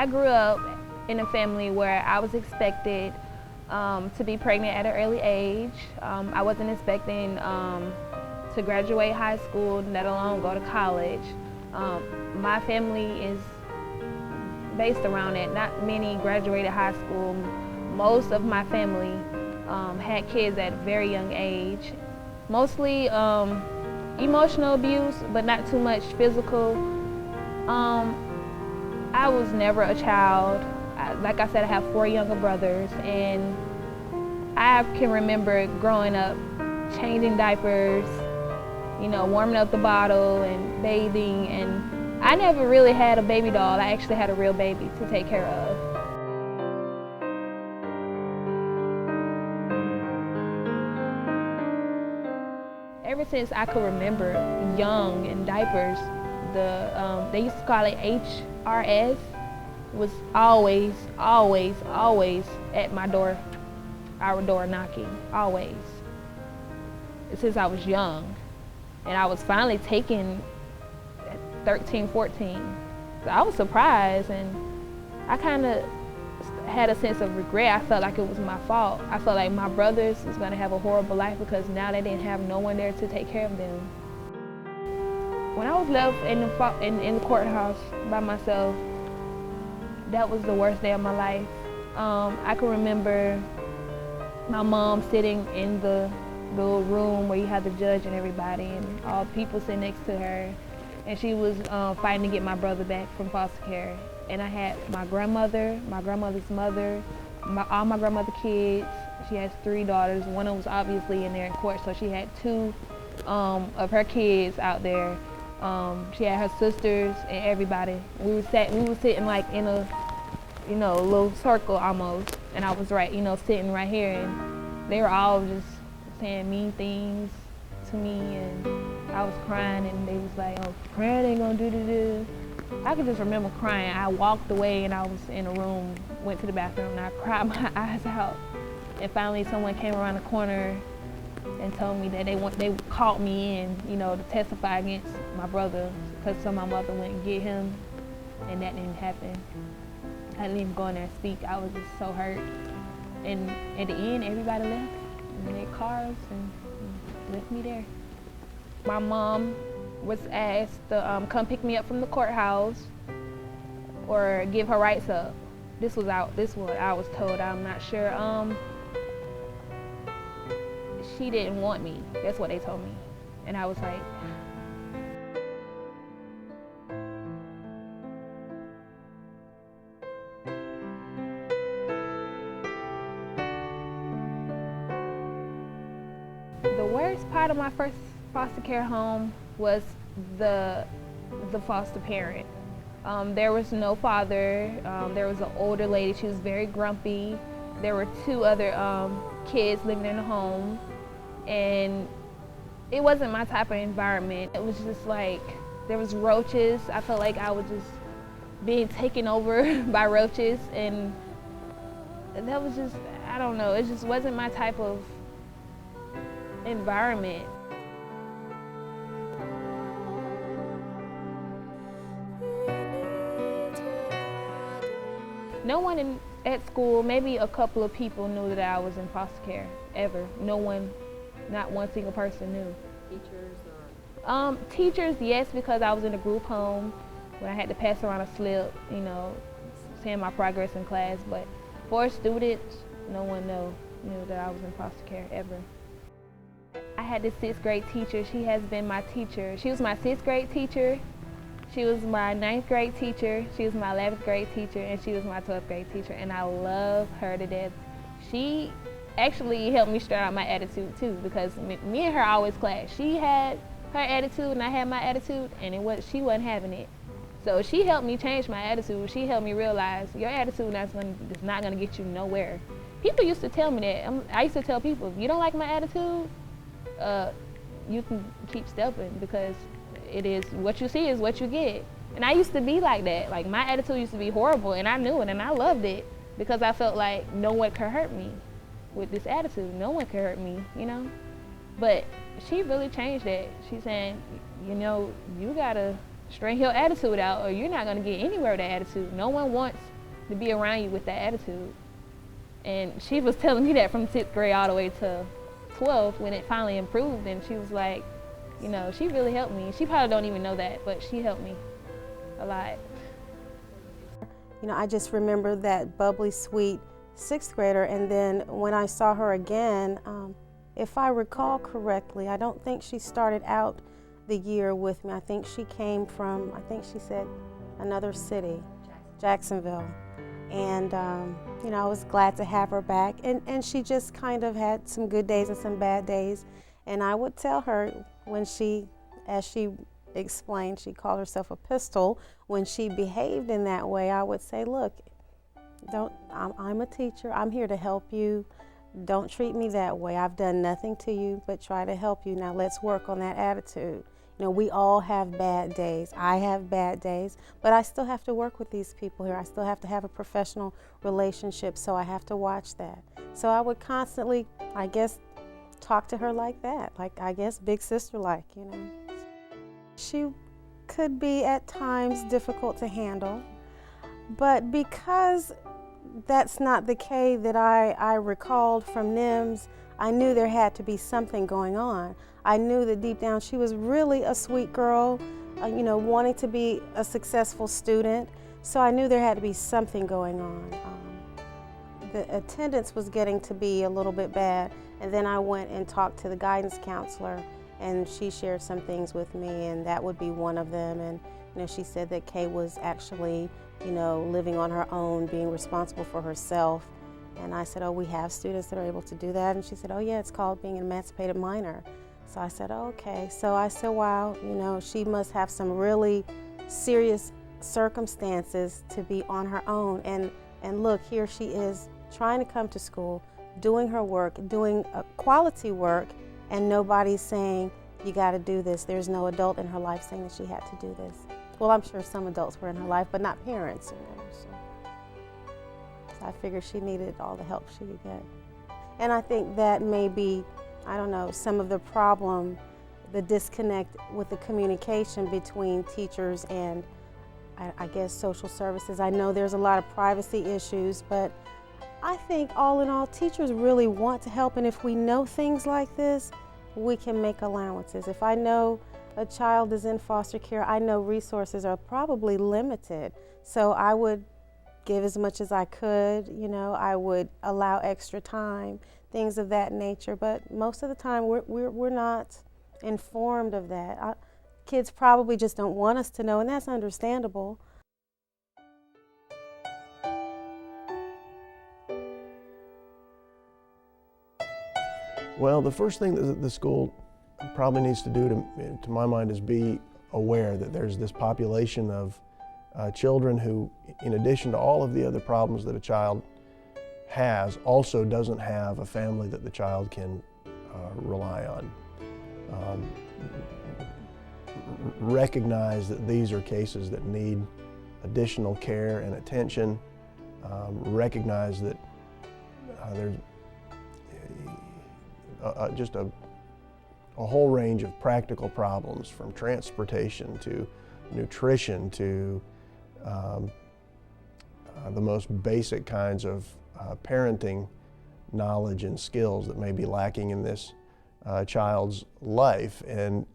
I grew up in a family where I was expected to be pregnant at an early age. I wasn't expecting to graduate high school, let alone go to college. My family is based around it. Not many graduated high school. Most of my family had kids at a very young age. Mostly emotional abuse, but not too much physical. I was never a child. Like I said, I have 4 younger brothers, and I can remember growing up, changing diapers, you know, warming up the bottle and bathing, and I never really had a baby doll. I actually had a real baby to take care of. Ever since I could remember, young in diapers, they used to call it HRS, was always at my door, our door knocking, always. Since I was young. And I was finally taken at 13, 14. So I was surprised, and I kind of had a sense of regret. I felt like it was my fault. I felt like my brothers was gonna have a horrible life because now they didn't have no one there to take care of them. When I was left in the courthouse by myself, that was the worst day of my life. I can remember my mom sitting in the little room where you have the judge and everybody, and all people sitting next to her, and she was fighting to get my brother back from foster care. And I had my grandmother, my grandmother's mother, all my grandmother's kids. She has 3 daughters. One of them was obviously in there in court, so she had 2 of her kids out there. She had her sisters and everybody. We were sitting like in a, you know, little circle almost, and I was right, you know, sitting right here, and they were all just saying mean things to me, and I was crying, and they was like, "Oh, crying ain't gonna do." I could just remember crying. I walked away, and I was in a room, went to the bathroom, and I cried my eyes out. And finally, someone came around the corner and told me that they called me in, you know, to testify against my brother, because my mother went and get him, and that didn't happen. I didn't even go in there and speak. I was just so hurt. And at the end, everybody left in their cars and left me there. My mom was asked to come pick me up from the courthouse or give her rights up. This was what I was told. I'm not sure. She didn't want me. That's what they told me. And I was like, the worst part of my first foster care home was the foster parent. There was no father. There was an older lady. She was very grumpy. There were 2 other kids living in the home, and it wasn't my type of environment. It was just like, there was roaches. I felt like I was just being taken over by roaches, and that was just, I don't know, it just wasn't my type of environment. No one at school, maybe a couple of people knew that I was in foster care, ever. No one, not one single person knew. Teachers or? Teachers, yes, because I was in a group home when I had to pass around a slip, you know, saying my progress in class. But for students, no one knew that I was in foster care, ever. I had this 6th grade teacher. She has been my teacher. She was my 6th grade teacher. She was my 9th grade teacher. She was my 11th grade teacher, and she was my 12th grade teacher. And I love her to death. She actually helped me straighten out my attitude too, because me and her always clashed. She had her attitude and I had my attitude, and she wasn't having it. So she helped me change my attitude. She helped me realize your attitude is not gonna get you nowhere. People used to tell me that. I used to tell people, if you don't like my attitude, you can keep stepping, because it is what you see is what you get. And I used to be like that. Like, my attitude used to be horrible, and I knew it, and I loved it, because I felt like no one could hurt me with this attitude. No one could hurt me, you know? But she really changed that. She's saying, you know, you gotta straighten your attitude out, or you're not gonna get anywhere with that attitude. No one wants to be around you with that attitude. And she was telling me that from 6th grade all the way to 12th when it finally improved, and she was like, you know, she really helped me. She probably don't even know that, but she helped me a lot. You know, I just remember that bubbly, sweet 6th grader, and then when I saw her again, if I recall correctly, I don't think she started out the year with me. I think she came from, I think she said another city, Jacksonville. And, you know, I was glad to have her back. And she just kind of had some good days and some bad days. And I would tell her when she, as she explained, she called herself a pistol. When she behaved in that way, I would say, look, I'm a teacher. I'm here to help you. Don't treat me that way. I've done nothing to you but try to help you. Now let's work on that attitude. You know, we all have bad days. I have bad days, but I still have to work with these people here. I still have to have a professional relationship, so I have to watch that. So I would constantly, I guess, talk to her like that, like, I guess, big sister-like, you know. She could be at times difficult to handle, but because that's not the Kay that I recalled from NIMS, I knew there had to be something going on. I knew that deep down she was really a sweet girl, you know, wanting to be a successful student. So I knew there had to be something going on. The attendance was getting to be a little bit bad, and then I went and talked to the guidance counselor, and she shared some things with me, and that would be one of them. And you know, she said that Kay was actually, you know, living on her own, being responsible for herself. And I said, oh, we have students that are able to do that. And she said, oh yeah, it's called being an emancipated minor. So I said, oh, okay. So I said, wow, you know, she must have some really serious circumstances to be on her own. And look, here she is trying to come to school, doing her work, doing quality work, and nobody's saying, you got to do this. There's no adult in her life saying that she had to do this. Well, I'm sure some adults were in her life, but not parents, you know. So I figured she needed all the help she could get. And I think that may be, I don't know, some of the problem, the disconnect with the communication between teachers and, I guess, social services. I know there's a lot of privacy issues, but I think all in all, teachers really want to help, and if we know things like this, we can make allowances. If I know a child is in foster care, I know resources are probably limited, so I would give as much as I could, you know, I would allow extra time, things of that nature, but most of the time we're not informed of that. Kids probably just don't want us to know, and that's understandable. Well, the first thing that the school probably needs to do, to my mind, is be aware that there's this population of children who, in addition to all of the other problems that a child has, also doesn't have a family that the child can rely on. Recognize that these are cases that need additional care and attention. Recognize that there's just a whole range of practical problems, from transportation to nutrition to the most basic kinds of parenting knowledge and skills that may be lacking in this child's life. And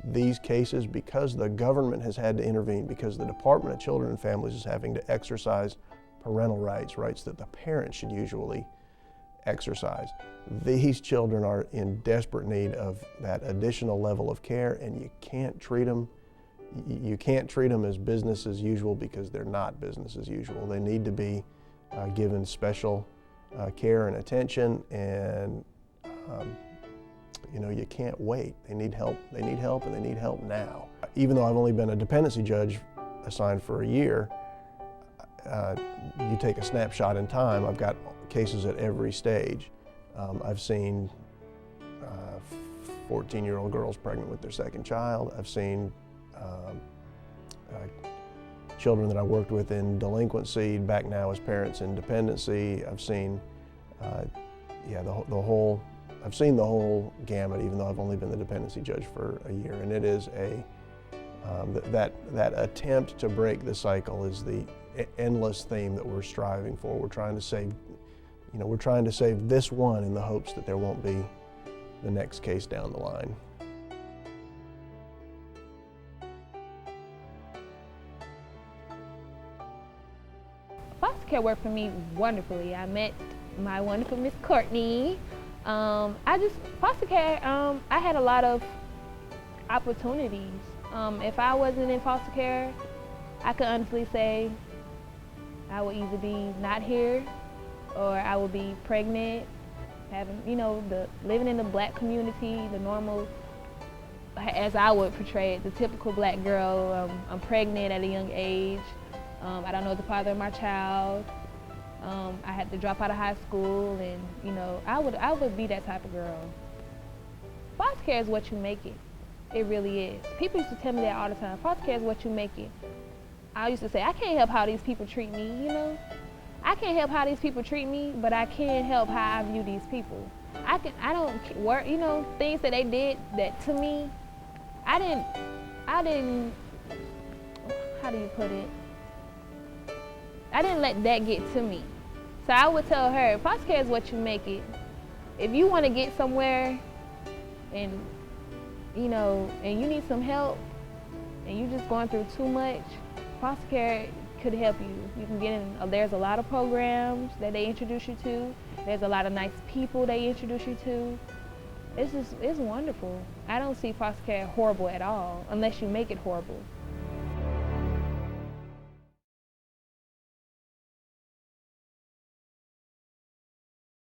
these cases, because the government has had to intervene, because the Department of Children and Families is having to exercise parental rights, rights that the parents should usually exercise, these children are in desperate need of that additional level of care, and you can't treat them as business as usual, because they're not business as usual. They need to be given special care and attention, and you know, you can't wait. They need help. They need help, and they need help now. Even though I've only been a dependency judge assigned for a year, you take a snapshot in time, I've got cases at every stage. I've seen 14-year-old girls pregnant with their second child. I've seen children that I worked with in delinquency, back now as parents in dependency. I've seen, I've seen the whole gamut, even though I've only been the dependency judge for a year. And it is that attempt to break the cycle is endless theme that we're striving for. We're trying to save, we're trying to save this one in the hopes that there won't be the next case down the line. Foster care worked for me wonderfully. I met my wonderful Miss Courtney. Foster care, I had a lot of opportunities. If I wasn't in foster care, I could honestly say I would either be not here or I would be pregnant, having, living in the black community, the normal, as I would portray it, the typical black girl. I'm pregnant at a young age. I don't know the father of my child. I had to drop out of high school, and I would be that type of girl. Foster care is what you make it. It really is. People used to tell me that all the time. Foster care is what you make it. I used to say, I can't help how these people treat me, I can't help how these people treat me, but I can help how I view these people. I don't work, things that they did that to me, I didn't, how do you put it? I didn't let that get to me. So I would tell her, foster care is what you make it. If you want to get somewhere and, and you need some help and you're just going through too much, foster care could help you. You can get in, there's a lot of programs that they introduce you to. There's a lot of nice people they introduce you to. It's wonderful. I don't see foster care horrible at all, unless you make it horrible.